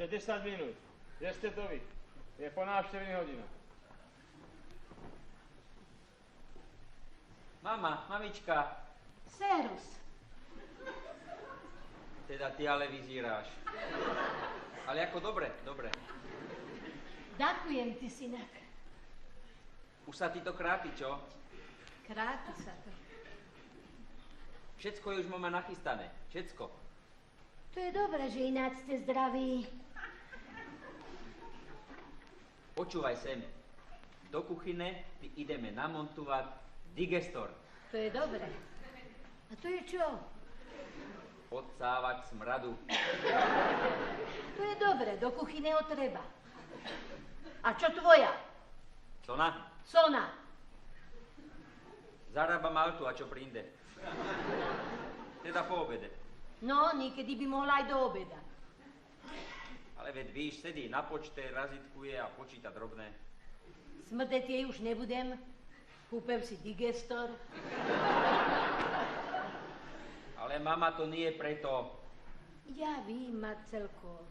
Ešte 10 minút. Kde ste to vy? Je po návštevní hodina. Mama, mamička. Serus. Teda ty ale vyzíráš. Ale ako dobre, dobre. Ďakujem ti, synak. Už sa ti to kráti, čo? Kráti sa to. Všetko je už mama nachystané. Všetko. To je dobré, že ináč ste zdraví. Počúvaj sem. Do kuchyne ty ideme namontovať digestor. To je dobré. A to je čo? Odsávať smradu. To je dobré, do kuchyne ho treba. A čo tvoja? Sona? Sona. Zarába maltu, a čo prinde? Teda po obede. No, niekedy by mohla aj do obeda. Ale veď víš, sedí na počte, razitkuje a počíta drobné. Smrdeť jej už nebudem. Kúpem si digestor. Ale mama, to nie je preto. Ja vím, Marcelko.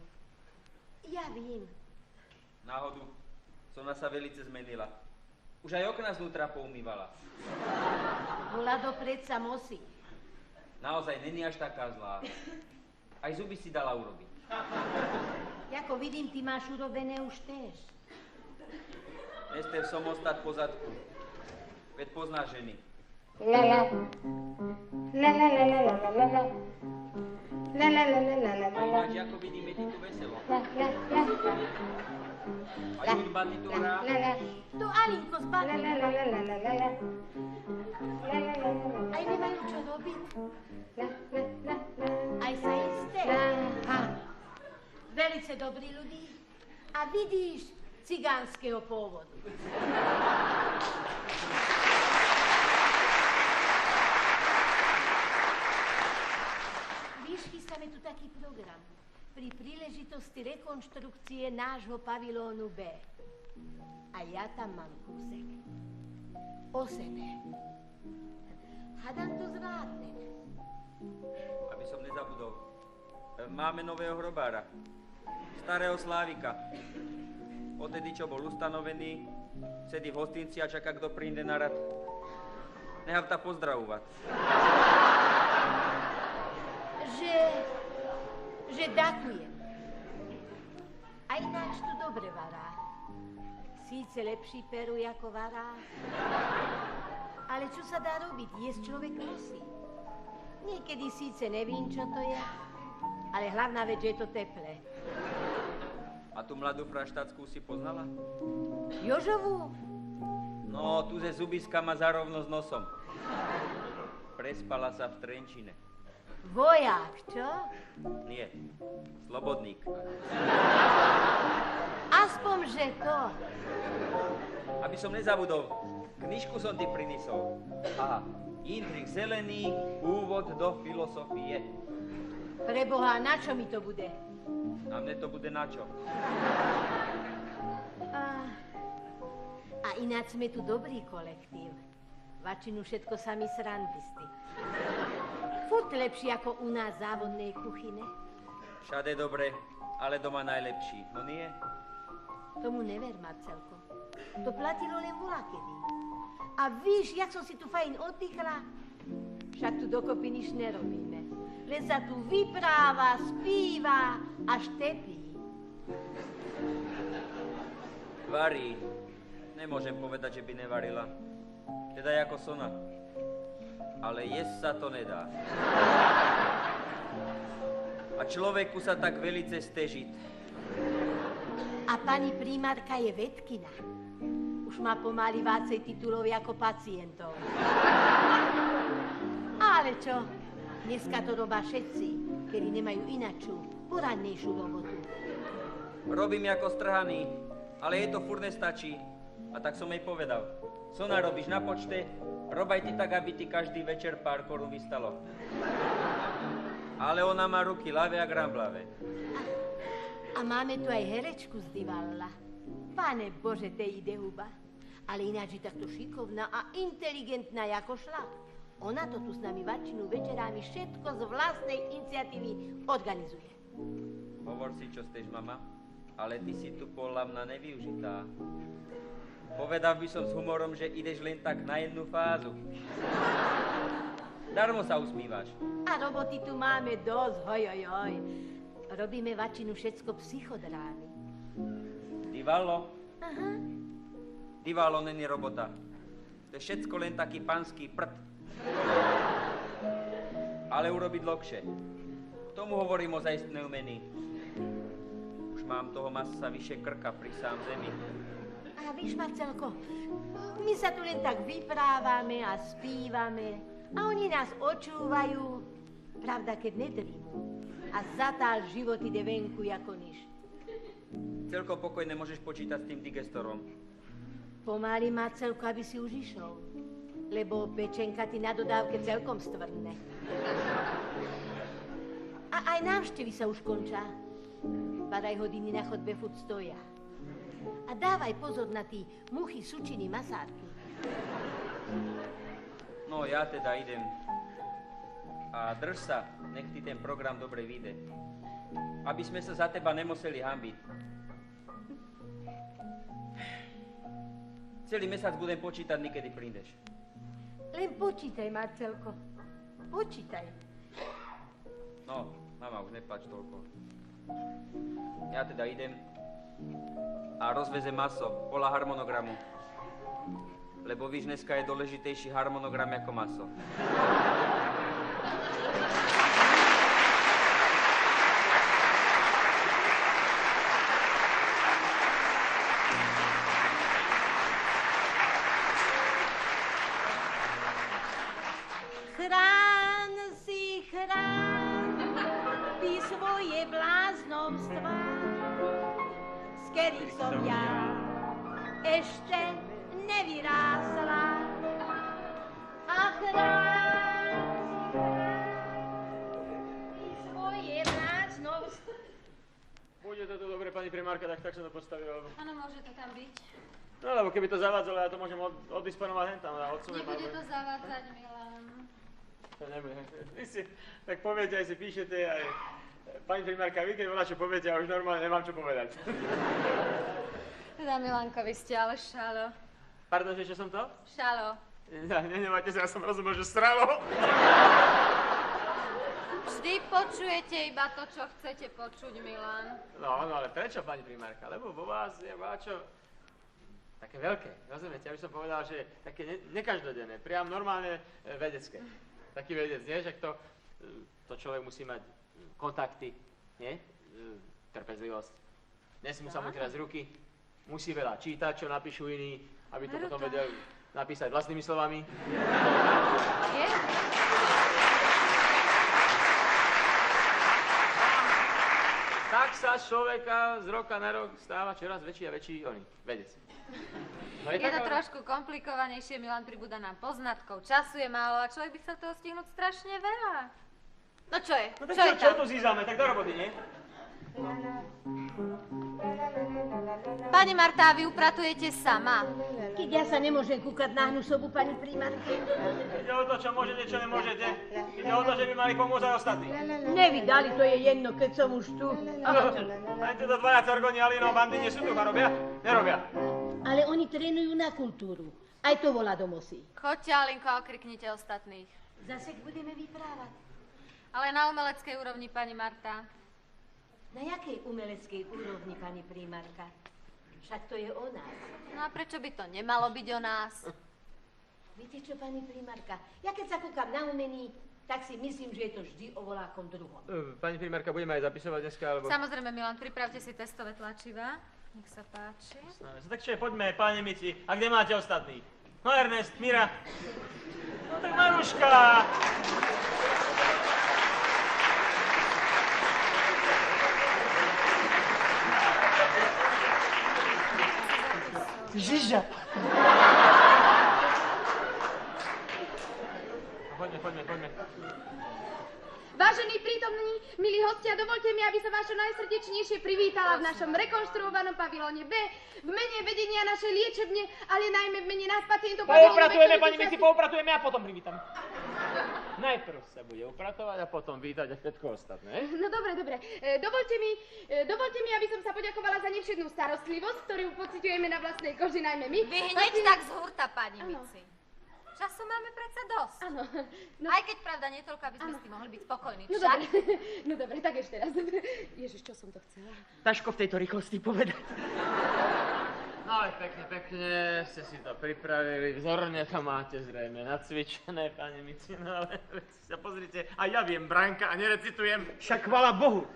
Ja vím. Náhodu, Sona sa velice zmenila. Už aj okna znútra poumývala. Bola do predsa mosí. Naozaj není až taká zlá. Aj zuby si dala urobiť. Jako vidím, ty máš urobené už též. Nester som ostať po zadku. Veď pozná ženy. A ináč, ako vidíme, ti tu veselo. A hudba ti tu hrá? To Alinko z Batiny. Aj nemajú čo robiť. Aj sa isté. Velice dobrí ľudí. A vidíš, cigánskeho pôvodu. Víš, chystáme tu taký program. Pri príležitosti rekonštrukcie nášho pavilónu B. A ja tam mám kúsek. O sebe. Hadam to zvládnem. Aby som nezabudol. Máme nového hrobára. Starého Slávika. Odtedy, čo bol ustanovený, sedí v hostinci a čaká, kto príde na rad. Nechám ta pozdravovať. Že ďakujem. A ináč tu dobre vará. Síce lepší peru ako vará, ale čo sa dá robiť? Jesť človek musí. Niekedy síce nevím, čo to je, ale hlavná vec, že je to teplé. A tú mladú fraštáckú si poznala? Jožovú? No, tu ze zubiska má zarovno s nosom. Prespala sa v Trenčine. Vojak, čo? Nie, slobodník. Aspoň, že to. Aby som nezabudol, knižku som ti prinisol. Aha, Jindřich Zelený, úvod do filosofie. Preboha, na čo mi to bude? A mne to bude na čo? A ináč sme tu dobrý kolektív. Vačinu všetko sami srandisti. Furt lepší ako u nás závodnej kuchyne. Všade dobre, ale doma najlepší. No nie? Tomu never, Marcelko. To platilo len volakedy. A víš, jak som si tu fajn oddychla? Však tu dokopy nič nerobíme. Len sa tu vypráva, spíva a štepí. Varí. Nemôžem povedať, že by nevarila. Teda je ako Sona. Ale jesť sa to nedá. A človeku sa tak velice stežiť. A pani primárka je vedkina. Už má pomaly vácej titulov ako pacientov. Ale čo? Dneska to robá všetci, kedy nemajú inačú, poradnejšiu robotu. Robím ako strhaný, ale jej to furt nestačí. A tak som jej povedal. Sona, robíš na počte, robaj ty tak, aby ti každý večer pár korún vystalo. Ale ona má ruky ľavé a gramblavé. A máme tu aj herečku z Divalla. Pane Bože, tej ide huba. Ale ináč je takto šikovná a inteligentná ako šlak. Ona to tu s nami vačinu večerami všetko z vlastnej iniciatívy organizuje. Hovor si, čo steš, mama, ale ty si tu podľa mňa nevyužitá. Povedal by som s humorom, že ideš len tak na jednu fázu. Darmo sa usmívaš. A roboty tu máme dosť, hojojoj. Robíme vačinu všetko psychodrámy. Divalo? Aha. Divalo není robota. To je všetko len taký panský prd. Ale urobiť lokše. K tomu hovorím o zaistné umení. Už mám toho masa vyše krka pri sám zemi. A víš, Marcelko, my sa tu len tak vyprávame a spívame a oni nás očúvajú, pravda, keď nedrímu. A zatál život ide venku ako nič. Celko pokojne môžeš počítať s tým digestorom. Pomáli, Marcelko, aby si už išiel, lebo pečenka ti na dodávke celkom stvrne. A aj návštevy sa už končia. Badaj hodiny na chodbe furt stoja. A dávaj pozor na tí muchy, sučiny, masárky. No, ja teda idem. A drž sa, nech ti ten program dobre vyjde. Aby sme sa za teba nemuseli hanbiť. Celý mesiac budem počítať, nikedy prídeš. Len počítaj, Marcelko. Počítaj. No, mama, už neplač toľko. Ja teda idem a rozvezem maso podľa harmonogramu. Lebo víš, dneska je dôležitejší harmonogram ako maso. Chrán si chrán ty svoje bláznomstvá, z ktorých som ja ešte nevyrásla. A chrán ty svoje bláznomstvá. Bude to tu dobre, pani primárka, tak som to postavil. Áno, môže to tam byť. No, lebo keby to zavádzalo, ja to môžem oddisponovať hentam a odsuniem. Nebude to zavádzať, Milan. To nebude. Vy si tak poviete, aj si píšete, aj pani primárka, vy keď volá, čo poviete, ja už normálne nemám čo povedať. Teda, Milanko, vy ste ale šalo. Pardon, že čo som to? Šalo. Nenevajte sa, ja som rozumel, že stralo. Vždy počujete iba to, čo chcete počuť, Milan. No, ale prečo, pani primárka? Lebo vo vás je váčo také veľké, rozumiete? Ja by som povedal, že také nekaždodenné, priam normálne vedecké. Taký vedec, nie? Že to človek musí mať kontakty, nie? Trpezlivosť. Nesmú sa mu teraz ruky. Musí veľa čítať, čo napíšu iní, aby to potom vedel napísať vlastnými slovami. Je? Tak sa z človeka z roka na rok stáva čoraz väčší a väčší vedec. No Je to trošku komplikovanejšie, Milan, pribúda nám poznatkov, času je málo a človek by chcel toho stihnúť strašne veľa. No čo je? No tak čo je čo tam? tu zízame? Tak do roboty, nie? Pani Marta, vy upratujete sama. Keď ja sa nemôžem kúkať na hnusobu, pani primárke. Ide o to, čo môžete, čo nemôžete. Ide o to, že by mali pomôcť aj ostatní. Nevydali, to je jedno, keď som už tu. Aj tieto dvaja Corgoni, Alino a bandy nie sú tu a robia? Nerobia. Ale oni trénujú na kultúru. Aj to volá domosí. Choďte, Alinko, a okriknite ostatných. Zase budeme vyprávať. Ale na umeleckej úrovni, pani Marta. Na jakej umeleckej úrovni, pani primárka? Však to je o nás. No a prečo by to nemalo byť o nás? Viete čo, pani primárka? Ja keď sa kúkam na umení, tak si myslím, že je to vždy o volákom druhom. Pani primárka, budeme aj zapisovať dneska, alebo... Samozrejme, Milan, pripravte si testové tlačivá. Nech sa páči. Tak čo, poďme, páni Mici. A kde máte ostatní? No Ernest, Mira. No tak Maruška. Žiža. Poďme. Vážení prítomní, milí hostia, dovolte mi, aby som vás čo najsrdečnejšie privítala v našom rekonštruovanom pavilóne B, v mene vedenia našej liečebne, ale najmä v mene nás pacientov. Poupratujeme, pani Mici, poupratujeme a potom privítam. najprv sa bude upratovať a potom vítať a všetko ostatné. No dobre. Dovolte mi, aby som sa poďakovala za nevšednú starostlivosť, ktorú pociťujeme na vlastnej koži, najmä my. Vy hneď tak z hurta, pani Mici. Času máme predsa dosť. Áno. No, Aj keď pravda nie toľko, aby sme s tým mohli byť spokojní. no Však? dobre, no dobre, tak ešte raz. Ježiš, čo som to chcela? Ťažko v tejto rýchlosti povedať. No ale pekne ste si to pripravili, vzorne to máte zrejme nacvičené, pani Mici, no ale sa pozrite, aj ja viem Branka a nerecitujem. Však chvála Bohu.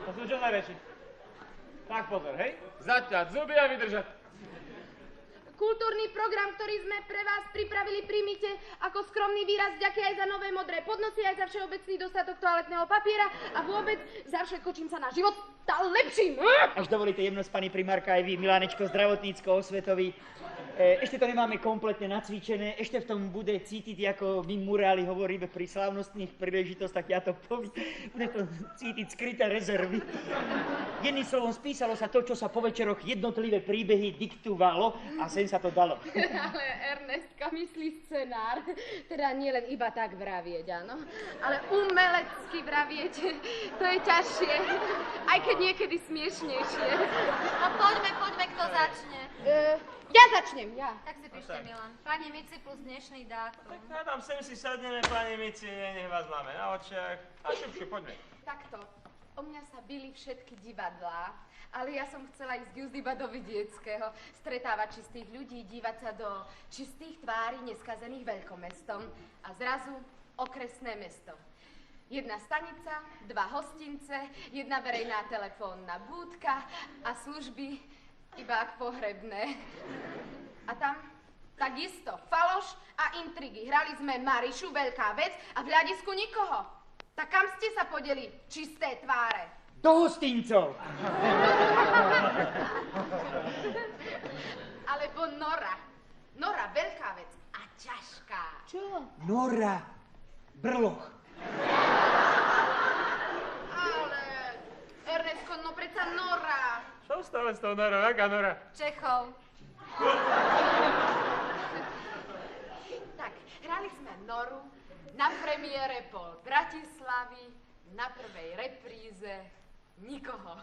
To sú čo najväčší. Tak pozor, hej? Zaťať zuby a vydržať. Kultúrny program, ktorý sme pre vás pripravili, príjmite ako skromný výraz vďaky aj za nové modré podnosy, aj za všeobecný dostatok toaletného papiera a vôbec za všetko, čím sa náš život stal lepším. Až dovolíte jemnosť, pani primárka, aj vy, Milánečko, zdravotnícko-osvetový. Ešte to nemáme kompletne nacvičené, ešte v tom bude cítiť, ako my muráli hovoríme pri slávnostných príležitostiach, ja to poviem, bude to cítiť skryté rezervy. Jedným slovom, spísalo sa to, čo sa po večeroch jednotlivé príbehy diktovalo a sem sa to dalo. Ale Ernestka myslí scenár, teda nie len iba tak vravieť, áno, ale umelecky vravieť, to je ťažšie, aj keď niekedy smiešnejšie. No poďme, kto začne. Ja začnem, ja. Tak si píšte, Milan. Pani Mici plus dnešný dátum. Tak tam sem si sadneme, pani Mici, nech vás máme na očiach. A šupšu, poďme. Takto, o mňa sa bili všetky divadlá, ale ja som chcela ísť iba do vidieckého, stretávať čistých ľudí, dívať sa do čistých tvári neskazených veľkomestom a zrazu okresné mesto. Jedna stanica, 2 hostince, 1 verejná telefónna búdka a služby iba ak pohrebné. A tam takisto faloš a intrigy. Hrali sme Marišu, veľká vec, a v hľadisku nikoho. Tak kam ste sa podeli, čisté tváre? Do hostincov! Alebo Nora. Nora, veľká vec a ťažká. Čo? Nora. Brloch. Ale, Ernestko, no predsa Nora. Čo stále s tou Norou? Aká Nora? Čechov. Tak, hrali sme Noru na premiére Pol Bratislavy, na prvej repríze nikoho.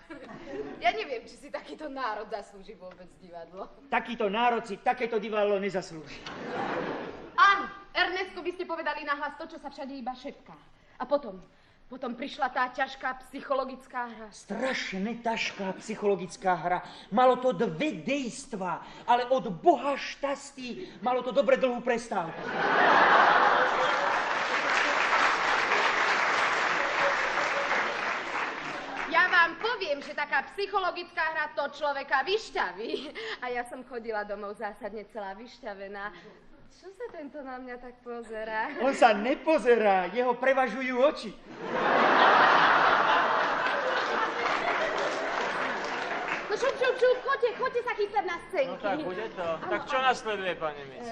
Ja neviem, či si takýto národ zaslúži vôbec divadlo. Takýto národ si takéto divadlo nezaslúži. Áno, Ernestko, vy ste povedali nahlas to, čo sa všade iba šepká. A potom prišla tá ťažká psychologická hra. Strašne ťažká psychologická hra. Malo to 2 dejstva, ale od Boha šťastí malo to dobre dlhú prestávku. Ja vám poviem, že taká psychologická hra to človeka vyšťaví. A ja som chodila domov zásadne celá vyšťavená. Čo sa tento na mňa tak pozerá? On sa nepozerá, jeho prevažujú oči. No šup, choďte sa chystať na scénky. No tak bude to. Tak čo nasleduje, pani Mici?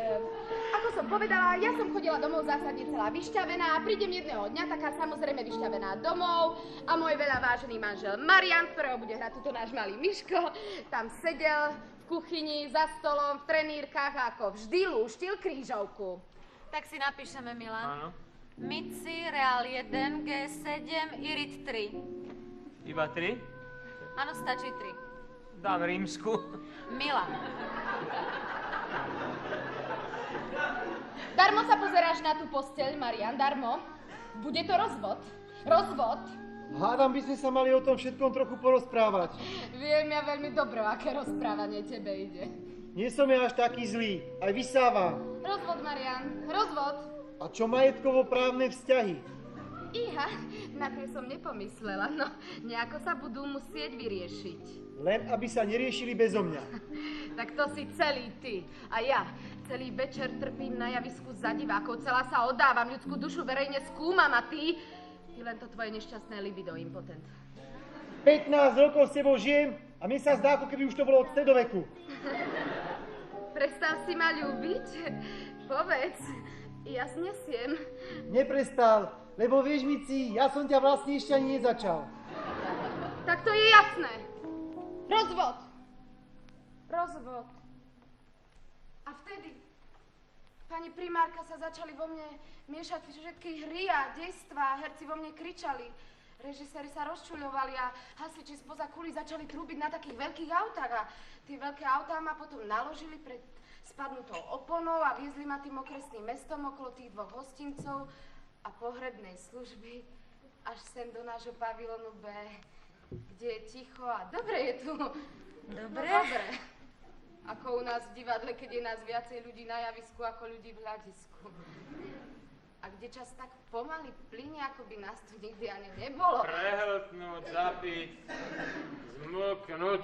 Ako som povedala, ja som chodila domov zásadne celá vyšťavená a prídem jedného dňa taká samozrejme vyšťavená domov a môj veľa vážený manžel Marian, ktorého bude hrať tuto náš malý Miško, tam sedel v kuchyni, za stolom, v trenírkach a ako vždy lúštil krížovku. Tak si napíšeme, Milan. Áno. Mici, Reál 1, G7, Irit 3. Iba 3? Áno, stačí 3. Dám rímsku. Milan. Darmo sa pozeráš na tú posteľ, Marian, darmo. Bude to rozvod. Rozvod. Hádam, by sme sa mali o tom všetkom trochu porozprávať. Viem ja veľmi dobre, aké rozprávanie tebe ide. Nie som ja až taký zlý, aj vysávam. Rozvod, Marian, rozvod. A čo majetkovo-právne vzťahy? Iha, na tie som nepomyslela, no nejako sa budú musieť vyriešiť. Len aby sa neriešili bezo mňa. Tak to si celý ty. A ja celý večer trpím na javisku za divákov, celá sa oddávam, ľudskú dušu verejne skúmam a ty len to tvoje nešťastné libido, impotent. 15 rokov s tebou žijem a mne sa zdá, ako keby už to bolo od stredoveku. Prestal si ma ľúbiť? Povedz, ja znesiem. Neprestal, lebo vieš, Mici, ja som ťa vlastne ešte ani nezačal. Tak to je jasné. Rozvod. Rozvod. A vtedy Pani primárka sa začali vo mne miešať všetky hry a dejstva, herci vo mne kričali. Režiséri sa rozčuľovali a hasiči spoza kuly začali trúbiť na takých veľkých autách a tie veľké autá ma potom naložili pred spadnutou oponou a viezli ma tým okresným mestom okolo tých dvoch hostincov a pohrebnej služby až sem do nášho pavilonu B, kde je ticho a dobre je tu. Dobre? No, dobre. Ako u nás v divadle, keď je nás viacej ľudí na javisku ako ľudí v hľadisku. A kde čas tak pomaly plynie, ako by nás tu nikdy ani nebolo. Prehltnúť, zapiť, zmlknúť.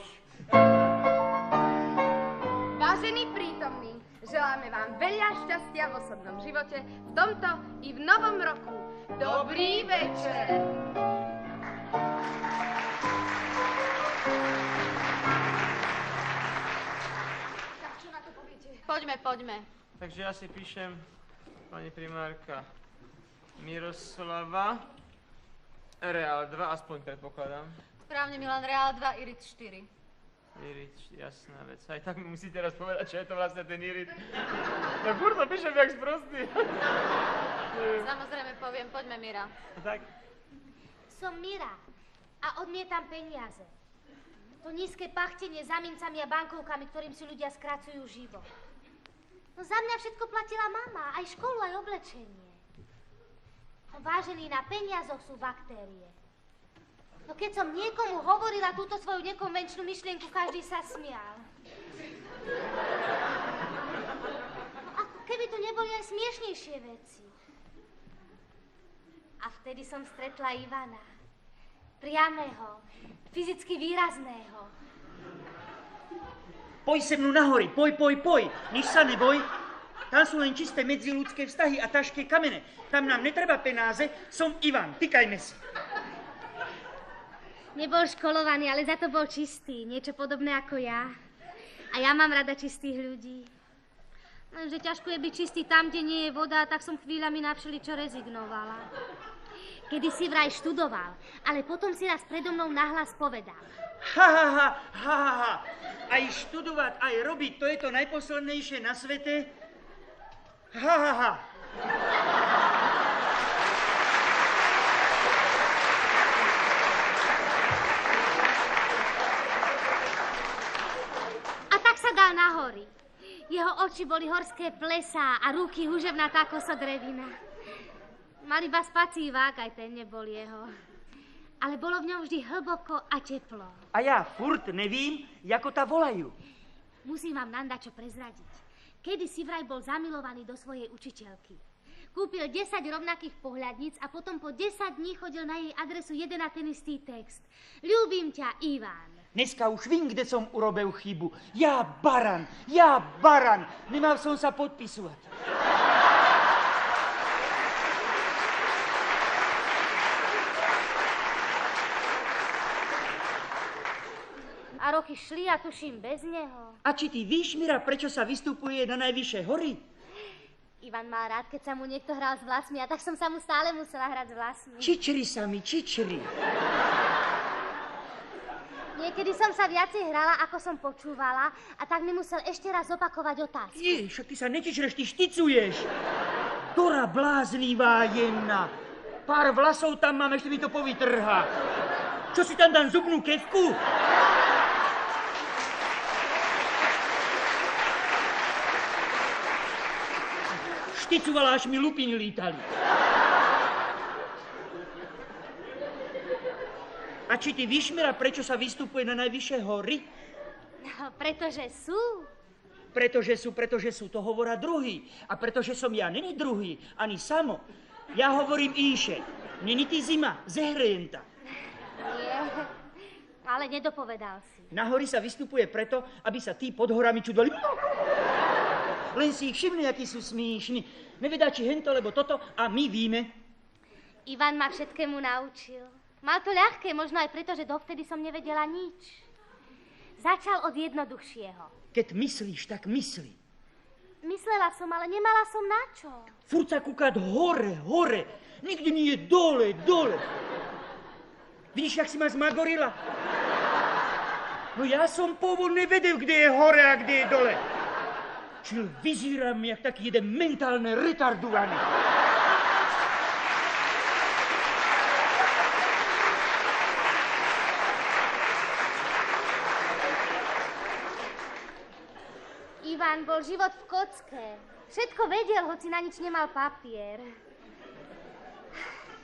Vážení prítomní, želáme vám veľa šťastia v osobnom živote, v tomto i v novom roku. Dobrý večer! Tak čo na to poviete? Poďme. Takže ja si píšem, pani primárka, Miroslava, Reál 2, aspoň predpokladám. Správne, Milan, Reál 2, Irit 4. Irit, jasná vec. Aj tak mi musíte teraz povedať, čo je to vlastne ten Irit. No furt to píšem jak sprostý. Samozrejme poviem, poďme, Mira. Tak. Som Mira a odmietam peniaze. To nízke pachtenie za mincami a bankovkami, ktorým si ľudia skracujú život. No za mňa všetko platila mama, aj školu, aj oblečenie. No vážení, na peniazoch sú baktérie. No keď som niekomu hovorila túto svoju nekonvenčnú myšlienku, každý sa smial. No ako keby tu neboli aj smiešnejšie veci. A vtedy som stretla Ivana. Priamého, fyzicky výrazného. Poj se mnou nahory, poj. Nič sa neboj. Tam sú len čisté medziľudské vztahy a ťažké kamene. Tam nám netreba penáze. Som Ivan, tykajme si. Nebol školovaný, ale za to bol čistý. Niečo podobné ako ja. A ja mám rada čistých ľudí. Lenže ťažko je byť čistý tam, kde nie je voda, tak som chvíľami na všeličo rezignovala. Kedy si vraj študoval, ale potom si raz predo mnou nahlas povedal. Ha. Aj študovať, aj robiť, to je to najposlednejšie na svete. Ha. A tak sa dal na hory. Jeho oči boli horské plesá a ruky huževnatá kosodrevina. Mal iba spací vák, aj ten nebol jeho. Ale bolo v ňom vždy hlboko a teplo. A ja furt nevím, ako ta volajú. Musím vám Nanda čo prezradiť. Kedy si vraj bol zamilovaný do svojej učiteľky. Kúpil 10 rovnakých pohľadníc a potom po 10 dní chodil na jej adresu jeden a ten istý text. Ľúbim ťa, Ivan. Dneska už vím, kde som urobil chybu. Ja baran. Nemal som sa podpisovať. A roky šli a tuším bez neho. A či ty víš, Mira, prečo sa vystupuje na najvyššie hory? Ivan mal rád, keď sa mu niekto hral s vlasmi a tak som sa mu stále musela hrať s vlasmi. Čičri sa mi, čičri. Niekedy som sa viacej hrala, ako som počúvala a tak mi musel ešte raz opakovať otázku. Však ty sa nečičreš, ty šticuješ. Dora bláznivá jemná. Pár vlasov tam mám, ešte mi to povytrhá. Čo si tam dám, zubnú kevku? Šticovala, až mi lupiny lítali. A či ty víš, Mira, prečo sa vystupuje na najvyššie hory? No, pretože sú. Pretože sú, to hovoria druhý. A pretože som ja není druhý, ani samo. Ja hovorím inše. Není ty zima, zehrejem ta. Nie, ale nedopovedal si. Na hory sa vystupuje preto, aby sa tí pod horami čudovali. Len si ich všimli, akí sú smíšni. Nevedá, či hento, lebo toto, a my víme. Ivan ma všetkému naučil. Mal to ľahké, možno aj preto, že dovtedy som nevedela nič. Začal od jednoduchšieho. Keď myslíš, tak mysli. Myslela som, ale nemala som na čo. Furt sa kúkať hore. Nikdy nie je dole. Vidíš, jak si ma zmagorila? No ja som pôvodne vedel, kde je hore a kde je dole. Čiže vyzírám jak taký jeden mentálne retardovaný. Ivan bol život v kocke. Všetko vedel, hoci na nič nemal papier.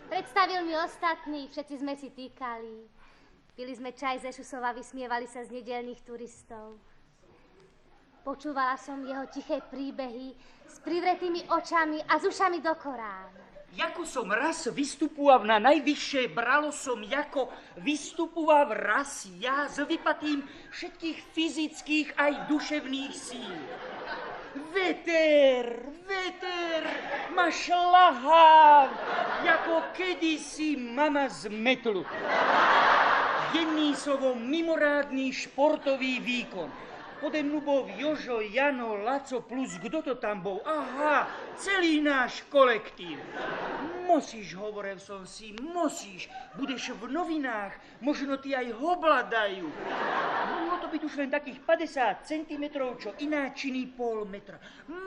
Predstavil mi ostatných, všetci sme si týkali. Pili sme čaj ze šusov a vysmievali sa z nedeľných turistov. Počúvala som jeho tiché príbehy s privretými očami a s ušami do Korán. Jako som raz vystupoval na najvyššie, bralo som, ako vystupoval raz ja s vypatým všetkých fyzických aj duševných síl. Veter ma šľahá, ako kedysi mama z metlu. Jedný slovo mimorádny športový výkon. Pode mnou bol Jožo, Jano, Laco plus kto to tam bol? Aha, celý náš kolektív. Musíš, hovoril som si, musíš. Budeš v novinách, možno ti aj hobladajú. Mohlo to byť už len takých 50 cm, čo ináčiný pol metra.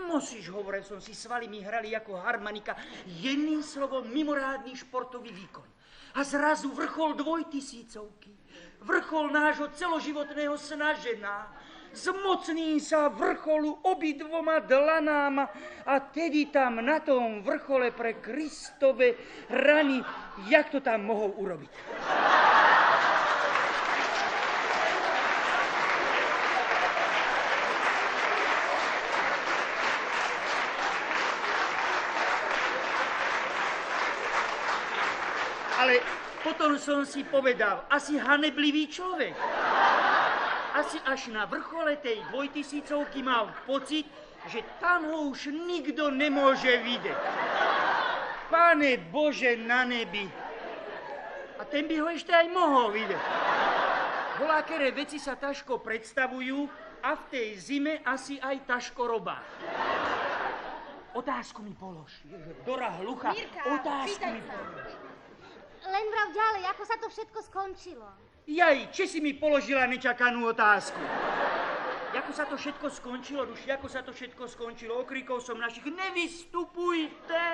Musíš, hovoril som si, svaly mi hrali ako harmonika. Jedným slovom mimorádny športový výkon. A zrazu vrchol 2000-ky. Vrchol nášho celoživotného snažena. Zmocním sa vrcholu obidvoma dlanáma a tedy tam na tom vrchole pre Kristove rany, jak to tam mohol urobiť. Ale potom som si povedal, asi haneblivý človek. Asi až na vrchole tej 2000-ky mal pocit, že tam ho už nikto nemôže vidieť. Pane Bože na nebi. A ten by ho ešte aj mohol vidieť. Voľakere veci sa ťažko predstavujú a v tej zime asi aj ťažko robá. Otázku mi polož. Dora hlucha, Mirka, otázku mi polož. Len vrav ďalej, ako sa to všetko skončilo. Jaj, či si mi položila nečakanú otázku? Ako sa to všetko skončilo, duši, ako sa to všetko skončilo? Okríkol som našich, nevystupujte!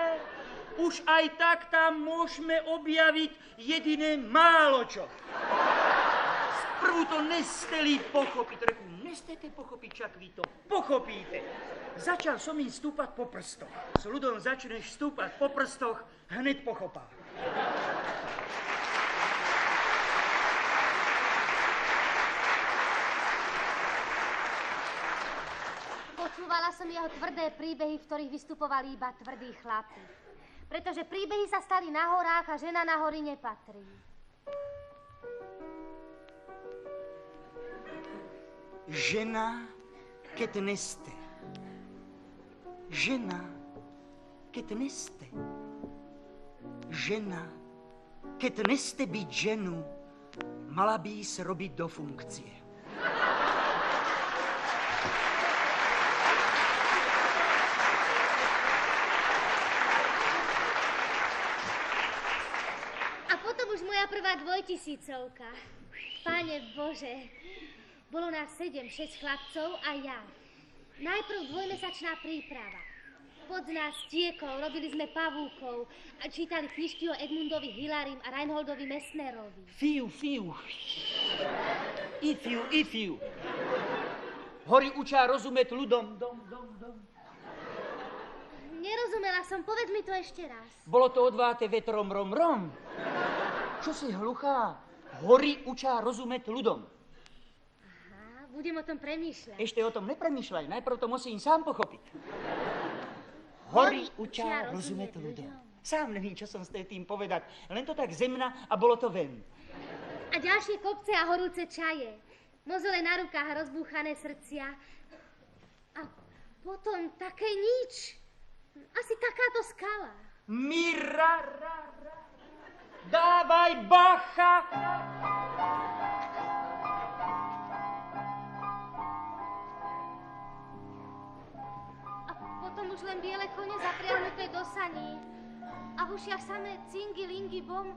Už aj tak tam môžeme objaviť jediné málo čo. Sprvu to nesteli pochopiť. Reku, nestete pochopiť, čak vy to pochopíte. Začal som im stúpať po prstoch. S ľudom začneš stúpať po prstoch, hned pochopá. Počúvala som jeho tvrdé príbehy, v ktorých vystupovali iba tvrdí chlapi. Pretože príbehy sa stali na horách a žena na hory nepatrí. Žena, keď neste. Žena, keď neste. Žena, keď neste byť ženu, mala by sa robiť do funkcie. Už moja prvá 2000-ka. Páne Bože, bolo nás 7-6 chlapcov a ja. Najprv dvojmesačná príprava. Pod nás tiekol, robili sme pavúkov a čítali knižky o Edmundovi Hilarim a Reinholdovi Messnerovi. Fiu. Ifiu. Hory učá rozumieť ľudom. Dom. Nerozumela som, povedz mi to ešte raz. Bolo to odváte vetrom rom. Čo si hluchá? Hory učá rozumieť ľudom. Aha, budem o tom premýšľať. Ešte o tom nepremýšľaj, najprv to musím sám pochopiť. Hory učá rozumieť ľudom. Sám nevím, čo som s tým povedať. Len to tak zemna a bolo to ven. A ďalšie kopce a horúce čaje. Mozole na rukách a rozbúchané srdcia. A potom také nič. Asi takáto skala. Mira. Dávaj bacha! A potom už len biele kone zapriahnuté do saní. A v ušiach samé cingy, lingy, bom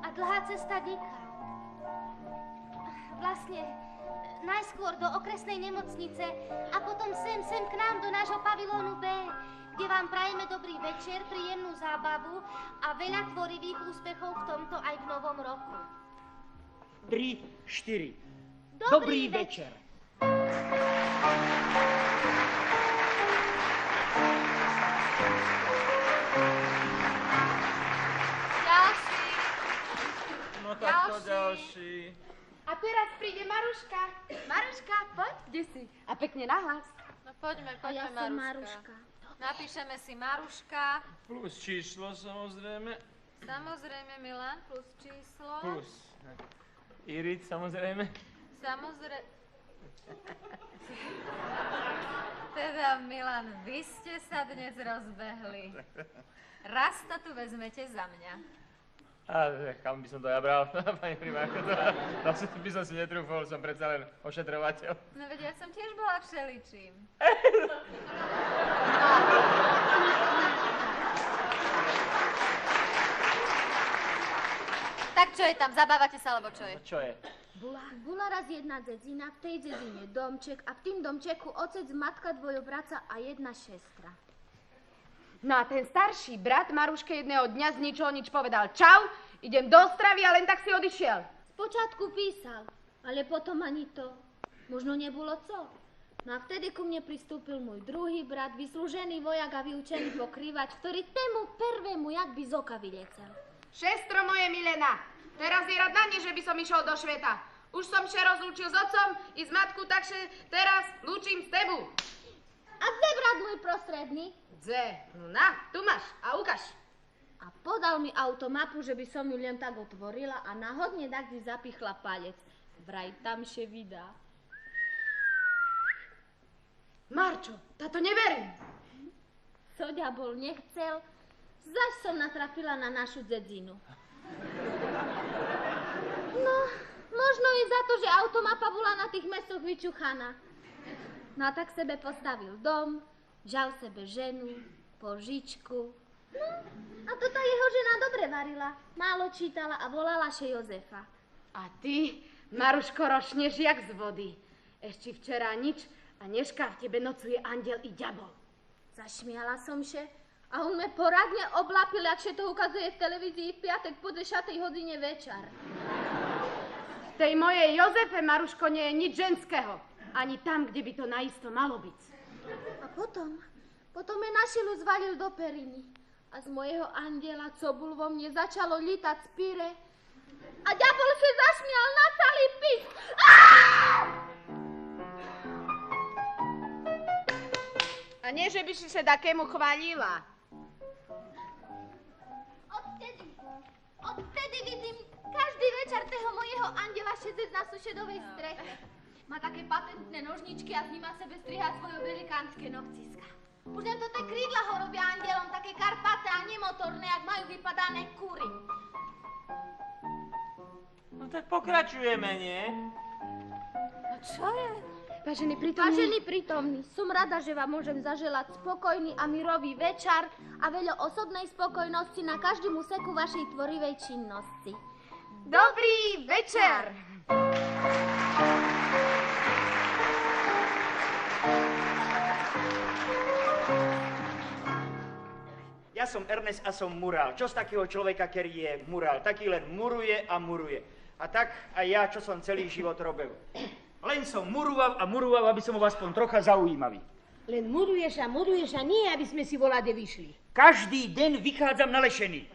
a dlhá cesta diká. Vlastne najskôr do okresnej nemocnice a potom sem k nám do nášho pavilónu B, kde vám prajeme dobrý večer, príjemnú zábavu a veľa tvorivých úspechov v tomto aj v novom roku. 3, 4. Dobrý večer. Ďalší. No tak to ďalší. A teraz príde Maruška. Maruška, poď, kde si? A pekne nahlas. No poďme, A ja Maruška. som Maruška. Napíšeme si Maruška. Plus číslo samozrejme. Samozrejme, Milan, plus číslo. Plus. Irit, samozrejme. Samozrejme. Teda, Milan, vy ste sa dnes rozbehli. Raz to tu vezmete za mňa. A kam by som to ja bral, pani primárka, to by som si netrúfol, som predsa len ošetrovateľ. No veď ja som tiež bola všeličím. Tak čo je tam, zabávate sa, alebo čo je? Čo je? Bola raz jedna dzedzina, v tej dzedzine domček a v tým domčeku otec, matka, dvojo braca a jedna šestra. No a ten starší brat Maruške jedného dňa z ničoho nič povedal. Čau, idem do Ostravy a len tak si odišiel. Spočiatku písal, ale potom ani to. Možno nebolo co. No a vtedy ku mne pristúpil môj druhý brat, vyslúžený vojak a vyučený pokrývač, ktorý tému prvému jak by z oka vylecel. Šestro moje milená, teraz je rad na ne, že by som išiel do sveta. Už som sa rozlúčil s otcom i s matku, takže teraz lúčim s tebu. A kde brat môj prostredný? Dze, no na, tu máš a ukáž. A podal mi automapu, že by som ju len tak otvorila a náhodne takdy zapichla palec. Vraj tam še vydá. Marčo, táto neverím. Co ďabol nechcel, zaž som natrafila na našu dzedzinu. No, možno je za to, že automapa bola na tých mesoch vyčuchaná. No a tak sebe postavil dom, žal sebe ženu, požičku. No, a to tá jeho žena dobre varila, málo čítala a volala še Jozefa. A ty, Maruško, rošneš jak z vody. Ešte včera nič a dneška v tebe nocuje andiel i ďabol. Zašmiala som še a on me poradne oblapil, akže to ukazuje v televízii v piatek po 10. hodine večer. V tej mojej Jozefe, Maruško, nie je nič ženského. Ani tam, kde by to naisto malo byť. A potom me na šilu zvalil do periny. A z mojeho andiela, co bol vo mne, začalo litať spíre. A ďabol sa zasmial na celý pis. A nie, že by si sa takému chválila. Odtedy vidím každý večer toho mojeho andiela šedzeť na sušedovej streche. Má také patentné nožničky a s nima sebe strihá svoje velikánske nohciska. Už len to tie krídla ho robia andielom, také karpaté a nemotorné, ak majú vypadané kúry. No tak pokračujeme, nie? No čo je? Vážený prítomný, som rada, že vám môžem zaželať spokojný a mirový večer a veľa osobnej spokojnosti na každém úseku vašej tvorivej činnosti. Dobrý večer! Ja som Ernest a som murál. Čo z takého človeka, ktorý je murál? Taký len muruje a muruje. A tak aj ja, čo som celý život robil. Len som muroval, aby som bol aspoň trocha zaujímavý. Len muruješ a nie, aby sme si volade vyšli. Každý deň vychádzam na lešený.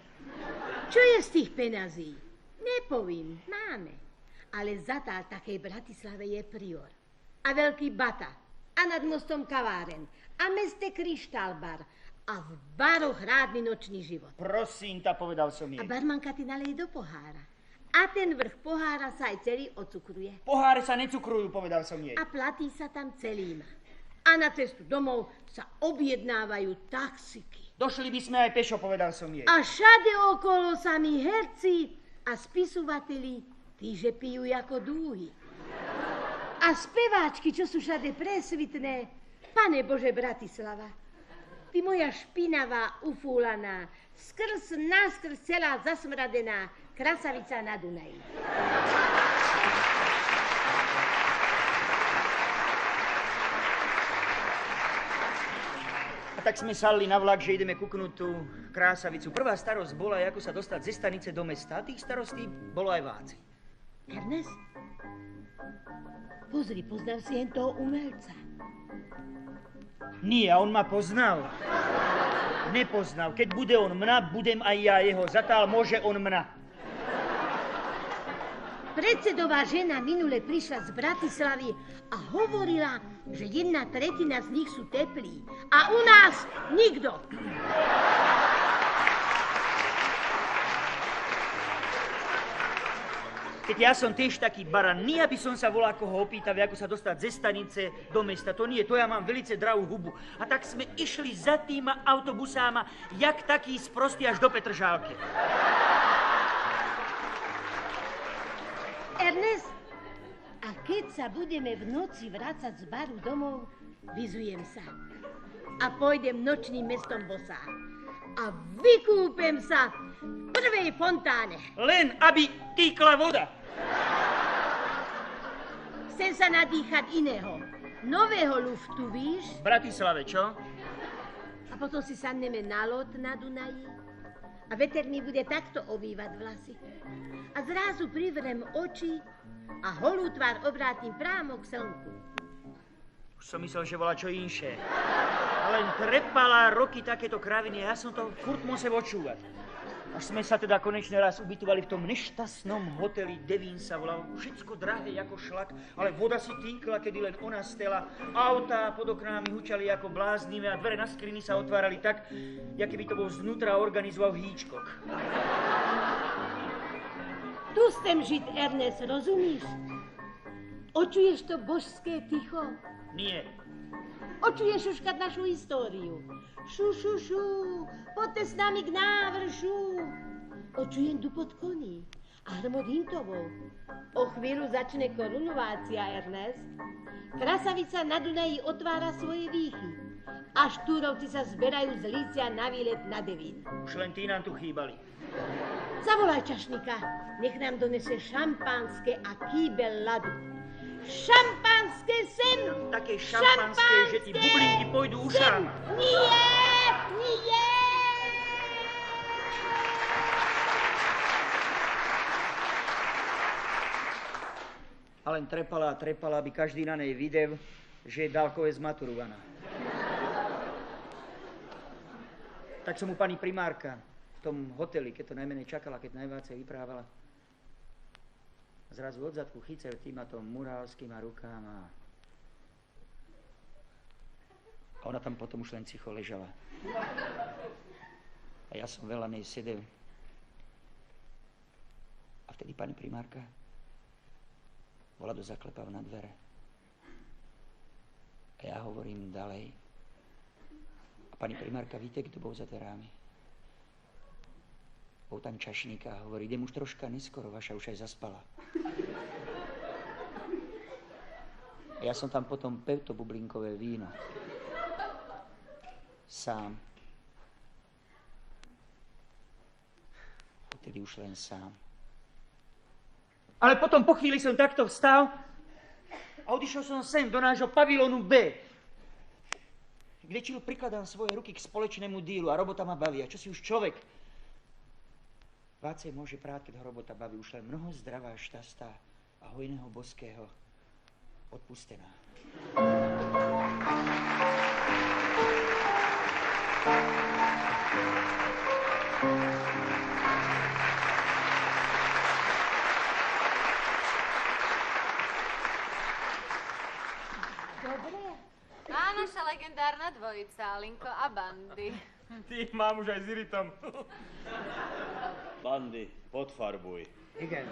Čo je z tých penazí? Nepovím, máme. Ale zatál takej Bratislave je prior. A veľký bata. A nad mostom kaváren. A meste kryštálbar. A v baroch rádny nočný život. Prosím, povedal som jej. A barmanka ti naleje do pohára. A ten vrch pohára sa aj celý ocukruje. Poháre sa necukrujú, povedal som jej. A platí sa tam celý má. A na cestu domov sa objednávajú taxiky. Došli by sme aj pešo, povedal som jej. A všade okolo samí herci a spisovateli, tíže pijú ako dúhy. A speváčky, čo sú všade presvitné, Pane Bože Bratislava, ty moja špinavá, ufúlaná, naskrz celá zasmradená krasavica na Dunaji. tak sme sadli na vlak, že ideme kúknúť tú krásavicu. Prvá starosť bola, ako sa dostať ze stanice do mesta. Tých starostí bolo aj váci. Ernest, pozri, poznal si jen toho umelca. Nie, on ma poznal. Nepoznal. Keď bude on mna, budem aj ja jeho. Zatál môže on mna. Predsedová žena minule prišla z Bratislavy a hovorila, že 1/3 z nich sú teplí. A u nás nikto. Keď ja som tiež taký baran, nie aby som sa volal koho opýtal, ako sa dostať ze stanice do mesta. To nie, to ja mám velice dravú hubu. A tak sme išli za týma autobusáma, jak taký sprostý až do Petržálky. Ernest, a keď sa budeme v noci vrácať z baru domov, vyzujem sa a pôjdem nočným mestom bosá. A vykúpem sa v prvej fontáne. Len aby týkla voda. Chcem sa nadýchať iného, nového luftu, víš? V Bratislave, čo? A potom si sadneme na loď na Dunaji a veter mi bude takto ovývať vlasy. A zrazu privrem oči a holú tvár obrátim prámo k slnku. Už som myslel, že volá čo inšie. A len trepala roky takéto kraviny a ja som to furt musel počúvať. Až sme sa teda konečne raz ubytovali v tom nešťastnom hoteli, Devín sa volal. Všetko drahé ako šlak, ale voda si týkla, kedy len ona stela. Autá pod oknami hučali ako bláznivé a dvere na skriny sa otvárali tak, jak by to bol znútra organizoval Hitchcock. Tu chcem žiť, Ernest, rozumíš? Očuješ to božské ticho? Nie. Očuješ uškať našu históriu? Šu, šu, šu, poďte s nami k návršu. Očujem dupot koní a hrmot hintovou. O chvíľu začne korunovácia, Ernest. Krasavica na Dunaji otvára svoje výchy. A štúrovci sa zberajú z Lícia na výlet na Devín. Už len tí nám tu chýbali. Zavolaj čašníka, nech nám donese šampanské a kýbel ľadu. Šampanské sem! Také šampanské, že ti bublinky pôjdu ušám. Nie! Nie! A len trepala a trepala, aby každý na nej videl, že je dálkové zmaturovaná. Tak som mu pani primárka v tom hoteli, keď to najmenej čakala, keď najvácej vyprávala, zrazu od zadku chycel týmatom murálskýma rukama. A ona tam potom už len ticho ležala. A ja som veľa nej sedel. A vtedy pani primárka volado zaklepal na dvere. A ja hovorím ďalej. A pani primárka, víte, kto bol za dverami? Bol tam čašník a hovorí, idem už troška neskoro, vaša už aj zaspala. A ja som tam potom pel to bublinkové víno. Sám. Vtedy už len sám. Ale potom po chvíli som takto vstal a odišiel som sem do nášho pavilónu B, kde čilu prikladám svoje ruky k spoločnému dílu a robota ma baví. A čo si už človek vácej môže práť, keď ho robota baví. Už len mnoho zdravá, šťastá a hojného boského odpustená. Dobre. Á, naša legendárna dvojica, Linko a Bandy. Ty mám už aj s iritom. Bandy, podfarbuj. Igen.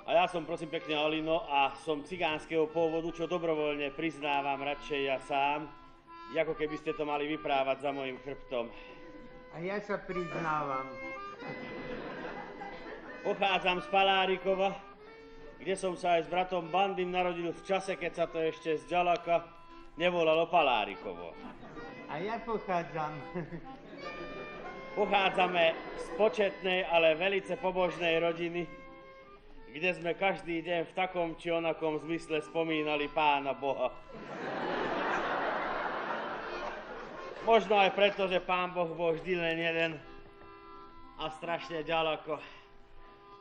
A ja som prosím pekne Alino a som cigánskeho pôvodu, čo dobrovoľne priznávam radšej ja sám, ako keby ste to mali vyprávať za mojim chrbtom. A ja sa priznávam. Pochádzam z Palárikova, kde som sa aj s bratom Bandym narodil v čase, keď sa to ešte zďaleka nevolalo Palárikovo. A ja pochádzam Pochádzame z početnej, ale velice pobožnej rodiny, kde sme každý deň v takom či onakom zmysle spomínali Pána Boha. Možno aj preto, že Pán Boh bol vždy len jeden a strašne ďaleko.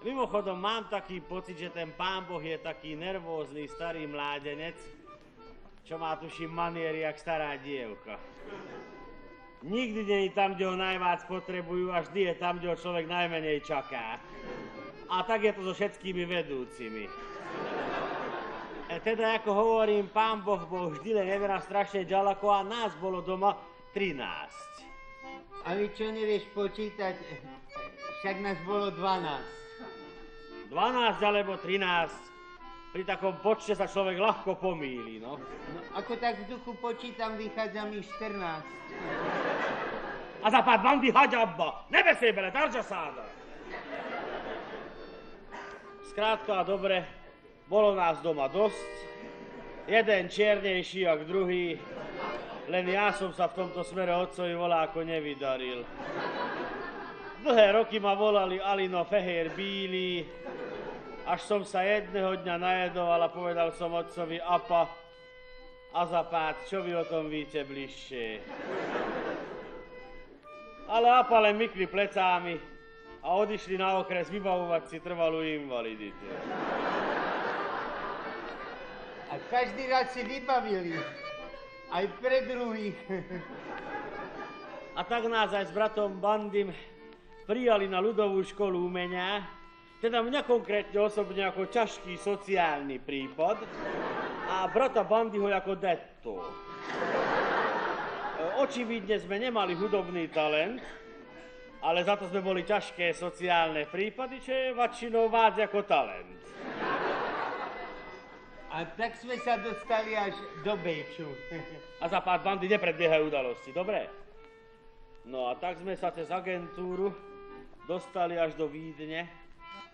Mimochodom, mám taký pocit, že ten Pán Boh je taký nervózny starý mládenec, čo má tuším maniéry jak stará dievka. Nikdy nie je tam, kde ho najviac potrebujú a vždy je tam, kde ho človek najmenej čaká. A tak je to so všetkými vedúcimi. Teda ako hovorím, Pán Boh bol vždy len jeden a strašne ďaleko a nás bolo doma 13. A vy čo nevieš počítať? Však nás bolo 12. 12 alebo 13. Pri takom počte sa človek ľahko pomýli, no. No, ako tak v duchu počítam, vychádza mi 14. A zapad bandy haďabba, nebesébele, tarča sáda. Skrátka, dobre, bolo nás doma dosť. Jeden čiernejší jak druhý, len ja som sa v tomto smere otcovi voláko nevydaril. Dlhé roky ma volali Alino Fehér Bílý, až som sa jedného dňa najedoval a povedal som otcovi Apa, a zapád, čo vy o tom víte bližšie. Ale Apa len mykli plecámi a odišli na okres vybavovať si trvalú invaliditu. A každý raz si vybavili, aj pre druhých. A tak nás aj s bratom Bandym prijali na ľudovú školu umenia, teda mňa konkrétne osobne ako ťažký sociálny prípad a brata Bandyho ako detto. Očividne sme nemali hudobný talent, ale za to sme boli ťažké sociálne prípady, čo je väčšinou vác ako talent. A tak sme sa dostali až do Beču. A za pár Bandy nepredbiehajú udalosti, dobre? No a tak sme sa cez agentúru dostali až do Vídne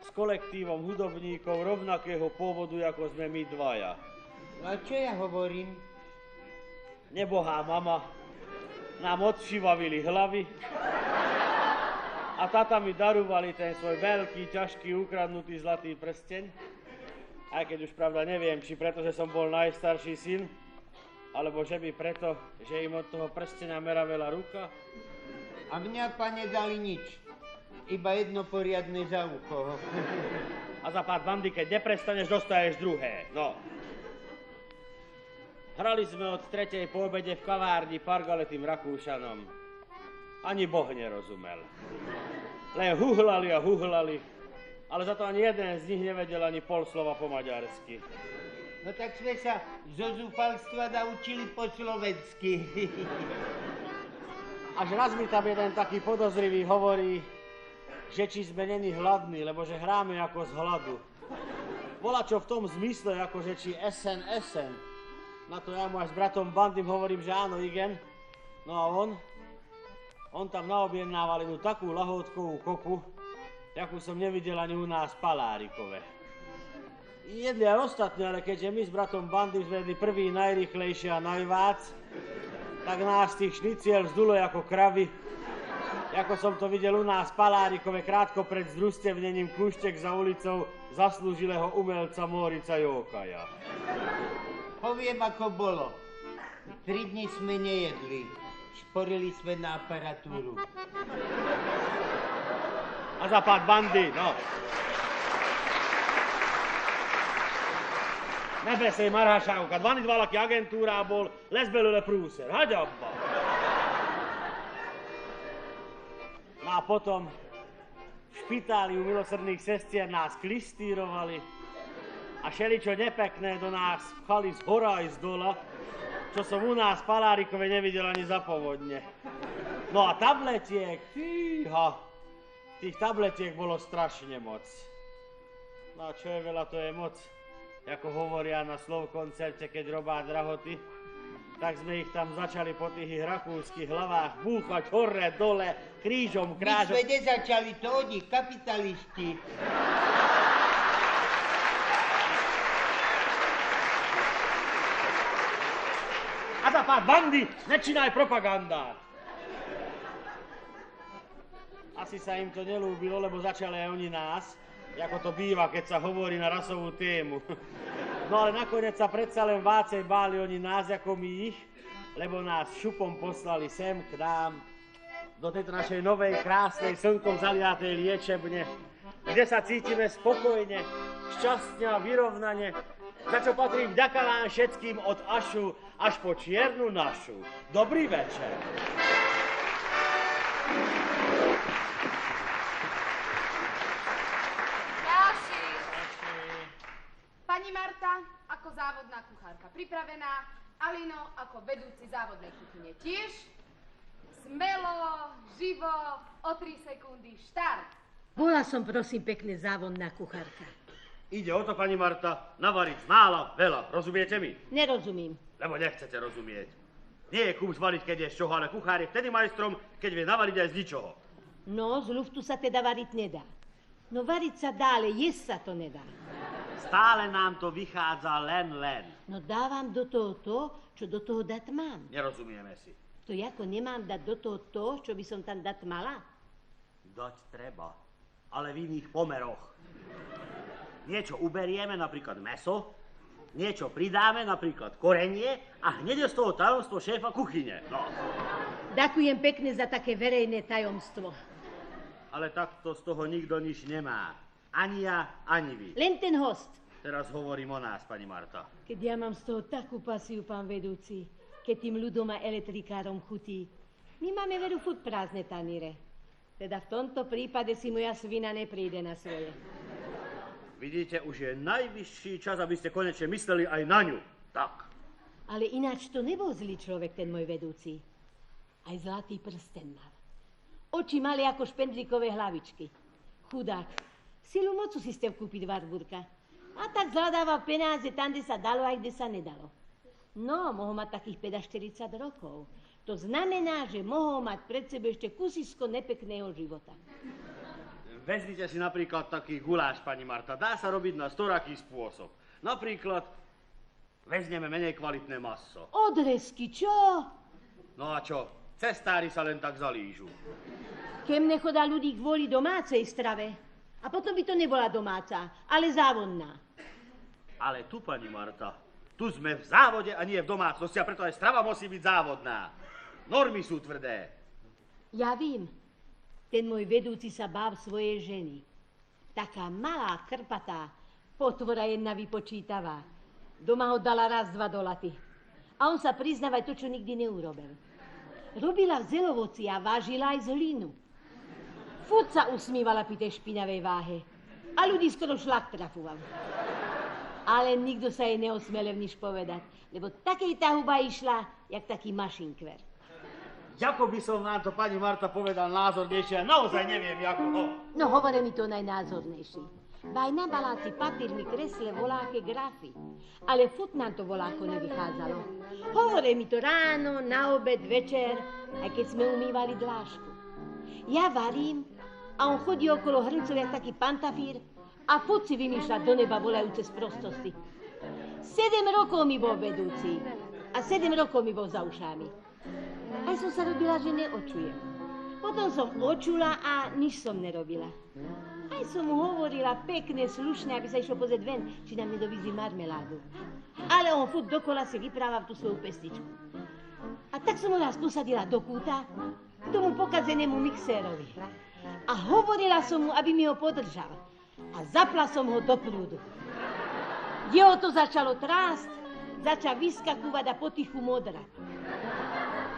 s kolektívom hudobníkov rovnakého pôvodu, ako sme my dvaja. A čo ja hovorím? Nebohá mama nám odšivavili hlavy a tata mi darovali ten svoj veľký, ťažký, ukradnutý zlatý prsteň. Aj keď už pravda neviem, či preto, že som bol najstarší syn, alebo že by preto, že im od toho prsteňa meravela ruka. A mňa, pane, dali nič. Iba jedno poriadne za ucho. A za pár Bandy, keď neprestaneš, dostaješ druhé. No. Hrali sme od 3:00 po obede v kavárni Pargale tým Rakúšanom. Ani Boh nerozumel. Len huhlali a huhlali, ale za to ani jeden z nich nevedel ani pol slova po maďarsky. No tak sme sa zo zúfalstva naučili po slovensky. Až raz mi tam jeden taký podozrivý hovorí, že či sme není hladní, lebo že hráme ako z hladu. Volačo v tom zmysle, ako že či SN. Na to ja mu aj s bratom Bandym hovorím, že áno, igen. No a on tam naobjednával jednu takú lahôdkovú kopu, jakú som nevidel ani u nás v Palárikove. Jedli aj ostatní, ale keďže my s bratom Bandym sme jedli prvý, najrýchlejšie a najvác, tak nás tých šniciel vzdulo ako kravy. Ako som to videl u nás v Palárikove krátko pred združstevnením kúštek za ulicou zaslúžilého umelca Mórica Jókaja. Poviem, ako bolo. 3 dni sme nejedli. Šporili sme na aparatúru. A za pár Bandy, no. Nebesej Marhašávka, 22 laký agentúra bol lesbelule prúser. Haďabba. No a potom v špitáli u milosrdných sestier nás klistýrovali a šeličo nepekné do nás pchali z hora aj z dola, čo som u nás v Palárikove nevidel ani za povodne. No a tabletiek, fíha, tých tabletiek bolo strašne moc. No a čo je veľa, to je moc. Ako hovoria na Slovkoncerte, keď robá drahoty, tak sme ich tam začali po tých rakúskych hlavách búchať hore, dole, krížom, krážom. My sme nezačali, to oni, kapitalisti. A za pár Bandy, nečinaj propaganda. Asi sa im to nelúbilo, lebo začali aj oni nás, ako to býva, keď sa hovorí na rasovú tému. No ale nakoniec sa predsa len vácej báli oni nás ako my ich, lebo nás šupom poslali sem k nám do tejto našej novej, krásnej, slnkom zaliatej liečebne, kde sa cítime spokojne, šťastne a vyrovnane, za čo patrí vďaka vám všetkým od Ašu až po čiernu našu. Dobrý večer. Ďalší. Pani Marta, ako závodná kuchárka pripravená, Alino ako vedúci závodnej kuchyne tiež. Smelo, živo, o 3 sekundy, štart. Bola som, prosím, pekne závodná kuchárka. Ide o to, pani Marta, navariť mála veľa, rozumiete mi? Nerozumím. Lebo nechcete rozumieť. Nie je kús variť, keď je z čoho, ale kuchár je vtedy majstrom, keď vie navariť aj z ničoho. No, z luftu sa teda variť nedá. No variť sa dá, ale jesť sa to nedá. Stále nám to vychádza len. No dávam do toho to, čo do toho dať mám. Nerozumieme si. To ako nemám dať do toho to, čo by som tam dať mala? Dať treba, ale v iných pomeroch. Niečo uberieme, napríklad mäso, niečo pridáme, napríklad korenie a hneď je z toho tajomstvo šéfa kuchyne. No. Ďakujem pekne za také verejné tajomstvo. Ale takto z toho nikto nič nemá. Ani ja, ani vy. Len ten host. Teraz hovorím o nás, pani Marta. Keď ja mám z toho takú pasiu, pán vedúci, keď tým ľudom a elektrikárom chutí. My máme veru furt prázdne taníre. Teda v tomto prípade si moja svina nepríde na svoje. Vidíte, už je najvyšší čas, aby ste konečne mysleli aj na ňu. Tak. Ale ináč to nebol zlý človek, ten môj vedúci. Aj zlatý prsten mal. Oči mali ako špendlíkové hlavičky. Chudák. Silu mocu si ste kúpiť Warburga. A tak zhľadával penáze tam, kde sa dalo, aj kde sa nedalo. No, mohol mať takých 40 rokov. To znamená, že mohol mať pred sebe ešte kusisko nepekného života. Vezmite si napríklad taký guláš, pani Marta. Dá sa robiť na storaký spôsob. Napríklad vezmeme menej kvalitné maso. Odrezky, čo? No a čo? Cestári sa len tak zalížu. Kem nechodá ľudí kvôli domácej strave. A potom by to nebola domáca, ale závodná. Ale tu, pani Marta, tu sme v závode a nie v domácnosti a preto aj strava musí byť závodná. Normy sú tvrdé. Ja vím. Ten môj vedúci sa báv svojej ženy. Taká malá, krpatá, potvora jedna vypočítavá. Doma ho dala raz 2 do laty. A on sa priznáva to, čo nikdy neurobil. Robila v zelovoci a vážila aj z hlínu. Furt sa usmívala pri tej špinavej váhe. A ľudí skoro šlak trafoval. Ale nikto sa jej neosmele nič povedať, lebo takej tá huba išla, jak taký mašinkver. Ako by som nám to, pani Marta, povedal názornejšie, a naozaj neviem, ako ho. No hovore mi to najnázornejšie. Baj na baláci papír mi kresle voláke grafy, ale furt nám to voláko nevychádzalo. Hovore mi to ráno, na obed, večer, aj keď sme umývali dlášku. Ja varím a on chodí okolo hrncov jak taký pantafír a furt si vymýšľa do neba volajúce sprostosti. 7 rokov mi bol vedúci a 7 rokov mi bol za ušami. Aj som sa robila, že neočujem. Potom som očula a nič som nerobila. Aj som mu hovorila pekne, slušne, aby sa išlo pozrieť ven, či nám nedovízi marmeládu. Ale on furt dokola si vyprával tú svoju pestičku. A tak som ho raz posadila do kúta, k tomu pokazenému mixérovi. A hovorila som mu, aby mi ho podržal. A zapla som ho do prúdu. Jeho to začalo trásť, začal vyskakúvať a potichu modrať.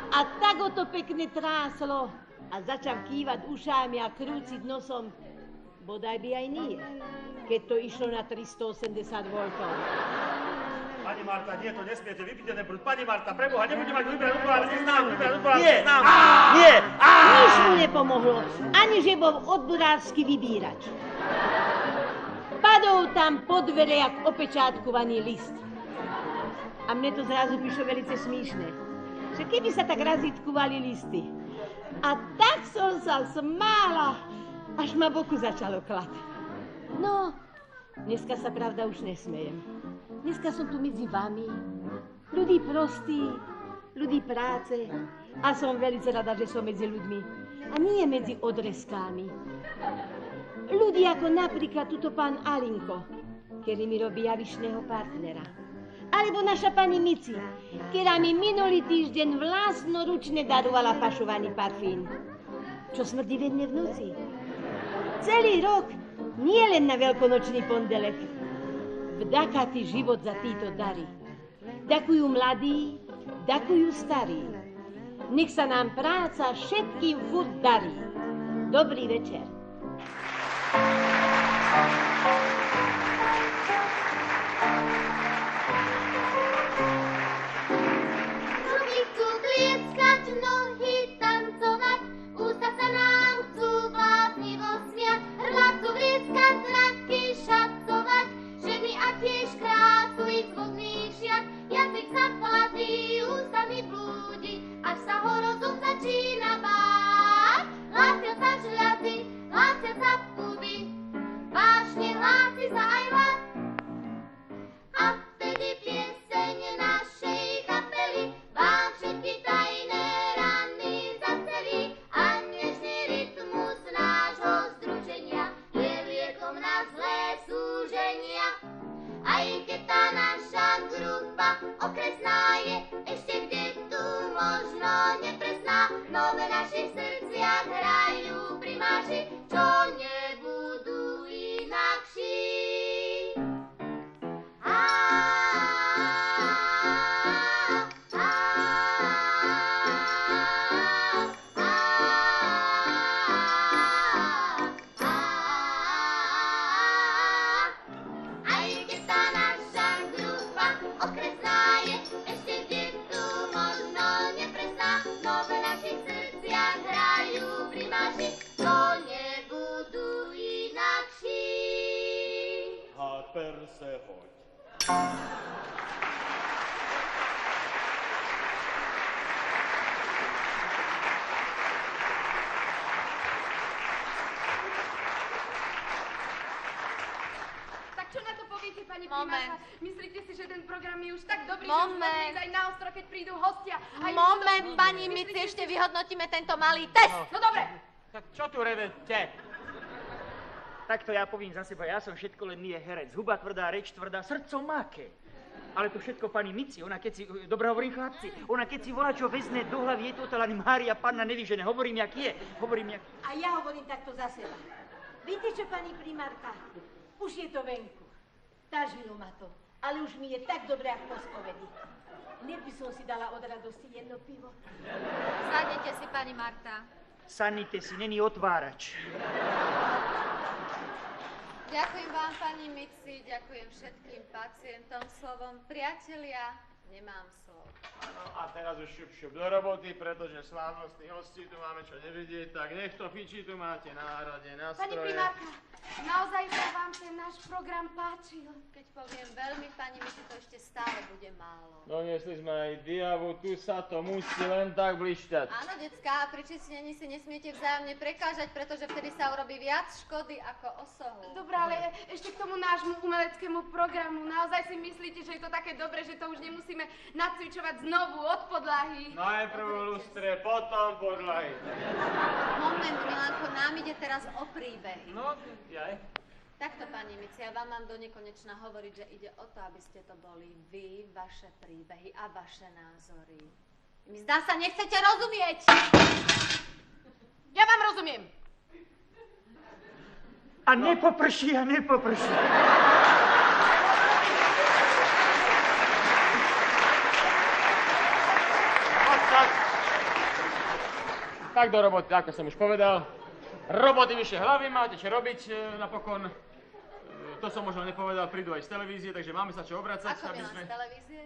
A tak ho to pekne tráslo a začal kývať ušami a krúciť nosom. Bodaj by aj nie, keď to išlo na 380 V. Pani Marta, nie, to nesmiete, vypite ten prúd. Pani Marta, preboha, nebudem mať vybrať úplne, neznám. Nie! Nič mu nepomohlo, ani že bol odborársky vybírač. Padol tam pod dvere, jak opečátkovaný list. A mne to zrazu prišlo velice smíšne, že keby sa tak razítkovali listy. A tak som sa smála, až ma boku začalo klať. No, dneska sa pravda už nesmejem. Dneska som tu medzi vami, ľudí prostí, ľudí práce a som velice rada, že som medzi ľuďmi. A nie medzi odrezkami. Ľudí ako napríklad tuto pán Alinko, ktorý mi robí javišného partnera. Alebo naša pani Mici, ktorá mi minulý týždeň vlastnoručne darovala pašovaný parfín. Čo smrdí ve mne v noci. Celý rok, nie len na veľkonočný pondelek. Vďaka ti život za títo dary. Ďakujú mladí, ďakujú starí. Nech sa nám práca všetkým furt darí. Dobrý večer. Ruky chcú tlieskať, nohy tancovať, ústa sa nám chcú bláznivo smiať, hrdla chcú vlieskať, zraky šacovať, ženy a tiež krásu ich zvozných šiat, jazyk sa chladí, ústami blúdi, až sa ho rozum začína báť. Hlásia sa žľazy, hlásia sa pudy, vážne hlási sa aj hlas. A vtedy pieseň našej kapely vám všetky tajné rany zacelí a nežný rytmus nášho združenia je liekom na zlé súženia. Aj keď tá naša grupa okresná je ešte kde tu možno nepresná, no v našich srdciach hrajú primáši, čo nebudú inakší. Tak čo na to poviete, pani Moment. primárka? Myslíte si, že ten program je už tak dobrý, Moment. že môžeme ísť aj na ostro, keď prídu hostia? Aj Moment, pani Mici, ešte vyhodnotíme tento malý test. No dobre. Tak čo tu revete? Takto ja poviem za seba, ja som všetko len nie herec. Huba tvrdá, reč tvrdá, srdcom máke. Ale to všetko pani Mici, ona keď si, dobre hovorím chlapci, ona keď si volá, čo vezne do hlavy, je to len Mária Panna nevyžené. Hovorím, jak je, hovorím, jak... A ja hovorím takto za seba. Viete čo, pani primárka? Už je to venku. Tažilo ma to. Ale už mi je tak dobre, ako po spovedi. Hneď by som si dala od radosti jedno pivo. Sadnite si, pani Marta. Sadnite si, není otvárač. Ďakujem vám, pani Mici, ďakujem všetkým pacientom. Slovom, priatelia, nemám slov. No a teraz už šup do roboty, pretože slávnostných hostí tu máme čo nevidieť, tak nech to fičí, tu máte náhradne nástroje. Pani primárka, naozaj sa vám ten náš program páčil? Keď poviem veľmi, pani Mici, to ešte stále bude málo. Doniesli sme aj diavu, tu sa to musí len tak blišťať. Áno, decká, pri čistení si nesmiete vzájomne prekážať, pretože vtedy sa urobí viac škody ako osohu. Dobre, ale ešte k tomu nášmu umeleckému programu. Naozaj si myslíte, že je to také dobre, že to už nemusíme nacvičovať znovu od podlahy? Najprv lustre, potom podlahy. Moment, Milanko, nám ide teraz o príbehy. No, jaj. Takto, pani Mici, ja vám mám do nekonečna hovoriť, že ide o to, aby ste to boli vy, vaše príbehy a vaše názory. Mi zdá sa, nechcete rozumieť. Ja vám rozumiem. A nepoprší, a nepoprší. Tak do roboty, ako som už povedal. Roboty vyššie hlavy, máte čo robiť, napokon. To som možno nepovedal, prídu aj z televízie, takže máme sa čo obracať. Ako Milan, z televízie?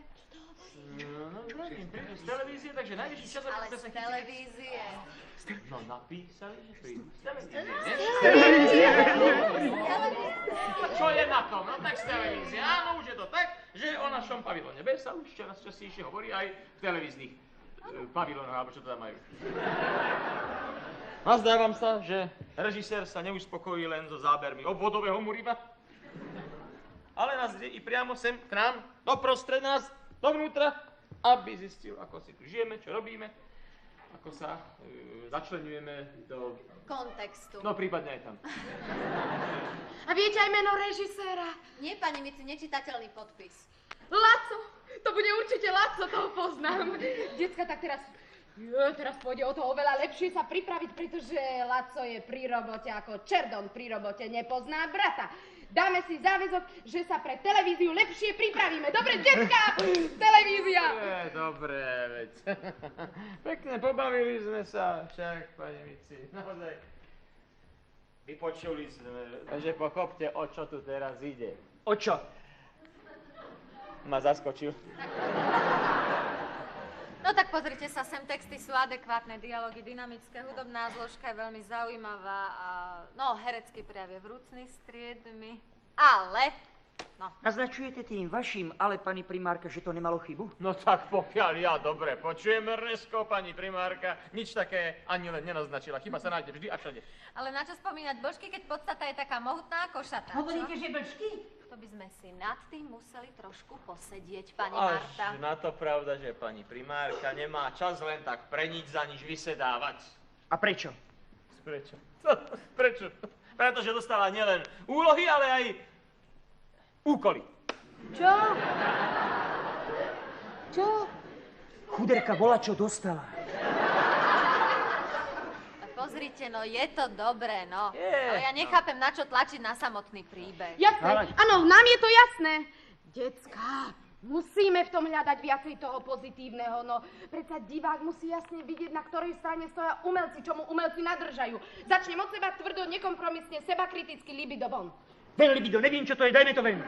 No, prídu z televízie, takže najvyšší čas, aby Ale sme sa z televízie. No, napísali, že prídu z televízie. Čo je na tom? No tak z televízie. Áno, už je to tak, že o našom pavilóne B sa už čoraz častejšie hovorí aj v televíznych pavilónoch, alebo čo to tam majú. Nazdávam sa, že režisér sa neuspokojí len so zábermi obvodového muriva, ale nás ide i priamo sem k nám, doprostred nás, dovnútra, aby zistil, ako si tu žijeme, čo robíme. ako sa začlenujeme do... Kontextu. No, prípadne aj tam. A viete aj meno režiséra? Nie, pani Mici, nečitateľný podpis. Laco! To bude určite Laco, toho poznám. Decka, tak teraz pôjde o to oveľa lepšie sa pripraviť, pretože Laco je pri robote ako čerdon pri robote, nepozná brata. Dáme si záväzok, že sa pre televíziu lepšie pripravíme. Dobre, decka? Televízia! Dobre, veď. Pekne pobavili sme sa, však, pani Mici. Naozaj. Vypočuli sme. Takže pochopte, o čo tu teraz ide. O čo? Ma zaskočil. No tak pozrite sa, sem texty sú adekvátne, dialógy dynamické, hudobná zložka je veľmi zaujímavá a no, herecký prejav je vrúcný, striedmy, ale, no. Naznačujete tým vašim, ale pani primárka, že to nemalo chybu? No tak pokiaľ ja dobre počujem, Resko, pani primárka, nič také ani len nenaznačila. Chyba sa nájde vždy a všade. Ale na čo spomínať blžky, keď podstata je taká mohutná ako šatá, Hovoríte, že blžky? To by sme si nad tým museli trošku posedieť, pani Až Marta. na to pravda, že pani primárka nemá čas len tak pre nič za nič vysedávať. A prečo? Prečo? Prečo? Pretože dostáva nielen úlohy, ale aj úkoly. Čo? Čo? Chuderka bola, čo dostala. Pozrite, no je to dobré, no. Je, Ale ja nechápem, na čo tlačiť na samotný príbeh. Jasné, áno, nám je to jasné. Decka, musíme v tom hľadať viacej toho pozitívneho, no. Predsa divák musí jasne vidieť, na ktorej strane stoja umelci, čo mu umelci nadržajú. Začnem od seba tvrdo, nekompromisne, sebakriticky, libido von. Ven, libido, neviem, čo to je, dajme to ven.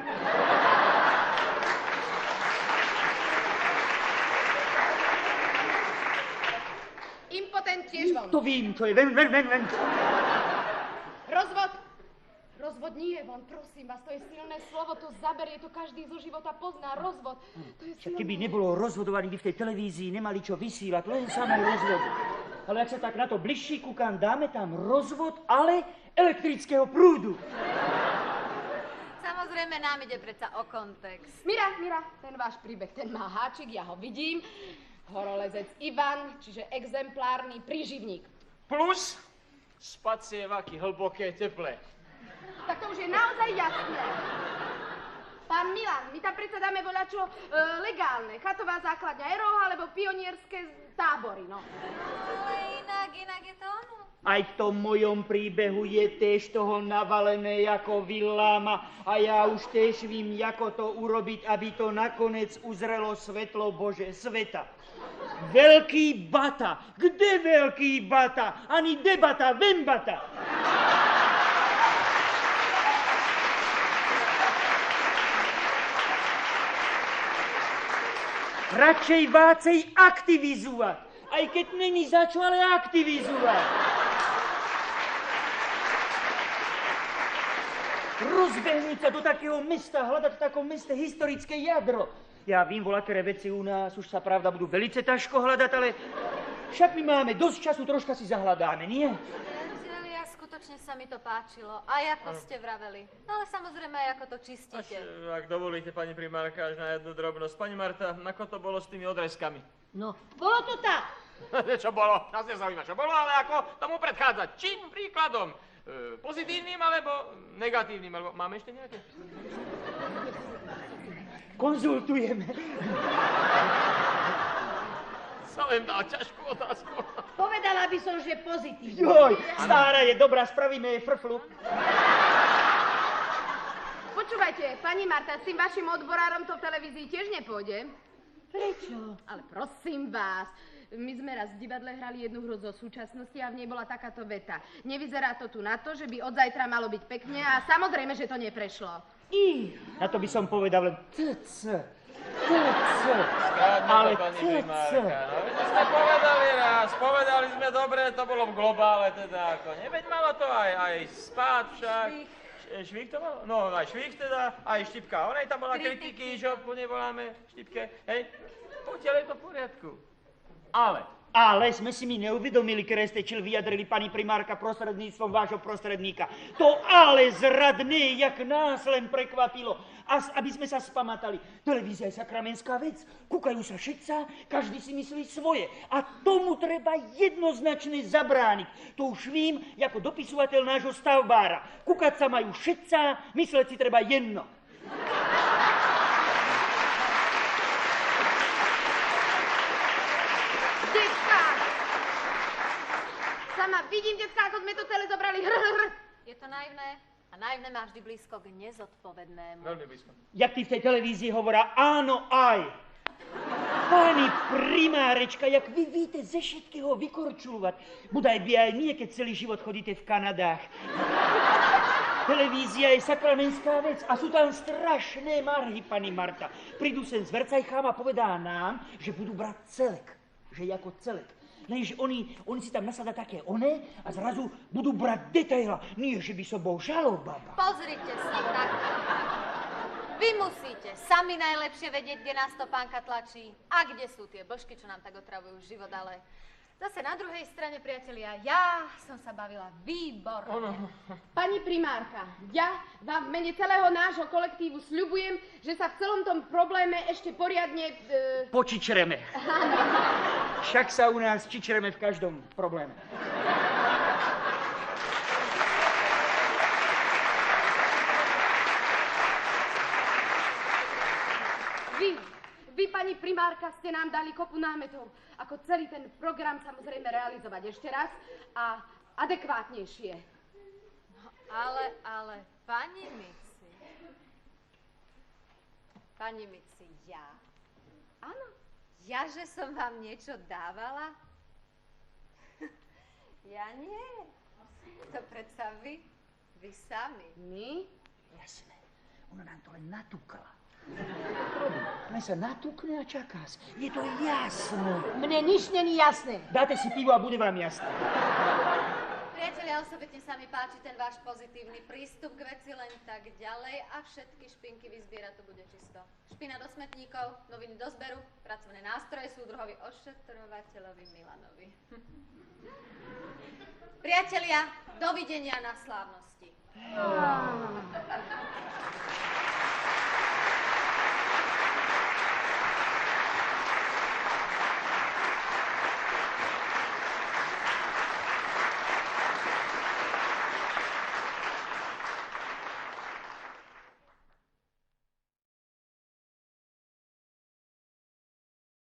Impotent tiež von. To vím, čo je, ven. Rozvod. Rozvod nie je von, prosím vás, to je silné slovo, to zaberie, to každý zo života pozná, rozvod. To je Však silné. keby nebolo rozhodovaní, by v tej televízii nemali čo vysílať, len samý rozvod. Ale ak sa tak na to bližší kúkam, dáme tam rozvod, ale elektrického prúdu. Samozrejme, nám ide predsa o kontext. Mira, ten váš príbeh, ten má háčik, ja ho vidím. Horolezec Ivan, čiže exemplárny príživník. Plus spacievaky hlboké, teplé. Tak to už je naozaj jasné. Pán Milan, my tam predsa dáme voľačo legálne. Chatová základňa Eroho alebo pionierské tábory, no. Ale inak je to ono. Aj v tom mojom príbehu je tiež toho navalené ako villáma a ja už tiež vím, ako to urobiť, aby to nakoniec uzrelo svetlo Bože sveta. Veľký bata. Kde veľký bata? Ani debata, vembata. Radšej vácej aktivizovať. Aj keď není za čo, ale aktivizovať. Rozbehnúť sa do takého mesta, hľadať v takom meste historické jadro. Ja vím, voľakeré veci u nás už sa pravda budú velice ťažko hľadať, ale však my máme dosť času, troška si zahľadáme, nie? Ja skutočne sa mi to páčilo. Aj ako ste vraveli. No ale samozrejme aj ako to čistíte. Ak dovolíte, pani primárka, až na jednu drobnosť. Pani Marta, ako to bolo s tými odrezkami? No, bolo to tak. Čo bolo? Nás nezaujíma, čo bolo, ale ako tomu predchádzať. Čím príkladom? Pozitívnym alebo negatívnym? Alebo máme ešte nejaké? Konzultujeme. Sa len dá ťažkú otázku. Povedala by som, že pozitívne. Joj, stára je dobrá, spravíme jej frflu. Počúvajte, pani Marta, s tým vašim odborárom to v televízii tiež nepôjde. Prečo? Ale prosím vás, my sme raz v divadle hrali jednu hru zo súčasnosti a v nej bola takáto veta. Nevyzerá to tu na to, že by od zajtra malo byť pekne a samozrejme, že to neprešlo. Na to by som povedal len tc. Skrátne Ale to, pani tc. primárka. No, veď sme povedali raz, povedali sme dobre, to bolo v globále teda ako. Neveď malo to aj spát však. Švih to malo? No, aj švih teda, aj štipka. Onej tam bola kritiky, že po nej voláme štipke. Hej, potiaľ je to v poriadku. Ale Ale sme si my neuvedomili, ktoré ste čil vyjadrili pani primárka prostredníctvom vášho prostredníka. To ale zradné, jak nás len prekvapilo. A aby sme sa spamatali. Televízia je sakramenská vec. Kúkajú sa všetca, každý si myslí svoje. A tomu treba jednoznačne zabrániť. To už vím, ako dopisovateľ nášho stavbára. Kúkať sa majú všetca, mysleť si treba jedno. Sama vidím, decká, ako sme to celé zobrali. Je to naivné? A naivné má vždy blízko k nezodpovednému. Veľmi blízko. Jak ty v tej televízii hovorá, áno aj. Pani primárečka, jak vy víte ze všetkého vykorčúvať. Budaj by aj nie, keď celý život chodíte v Kanadách. Televízia je sakramenská vec a sú tam strašné marhy, pani Marta. Prídu sem s vercajchám a povedá nám, že budú brať celek. Že je ako celek. Lenže oni si tam nasadá také a zrazu budú brať detaila. Nie, že by som bol žalobaba. Pozrite sa, tak. Vy musíte sami najlepšie vedieť, kde nás to pánka tlačí a kde sú tie božky, čo nám tak otravujú život, ale zase na druhej strane, priatelia, ja som sa bavila výborne. Pani primárka, ja vám v mene celého nášho kolektívu sľubujem, že sa v celom tom probléme ešte poriadne... Počičreme. Však sa u nás čičreme v každom probléme. Vy, pani primárka, ste nám dali kopu námetov, ako celý ten program samozrejme realizovať ešte raz a adekvátnejšie. No, ale, pani Mici, ja? Áno. Ja, že som vám niečo dávala? Ja nie. To predsa vy sami. My? Jasné, ona nám to len natúkala. Len sa natúkne a čaká sa. Je to jasné. Mne nič není jasné. Dáte si pivo a bude vám jasné. Priatelia, osobitne sa mi páči ten váš pozitívny prístup k veci, len tak ďalej a všetky špinky vyzbierať to bude čisto. Špina do smetníkov, noviny do zberu, pracovné nástroje súdruhovi ošetrovateľovi Milanovi. Priatelia, dovidenia na slávnosti.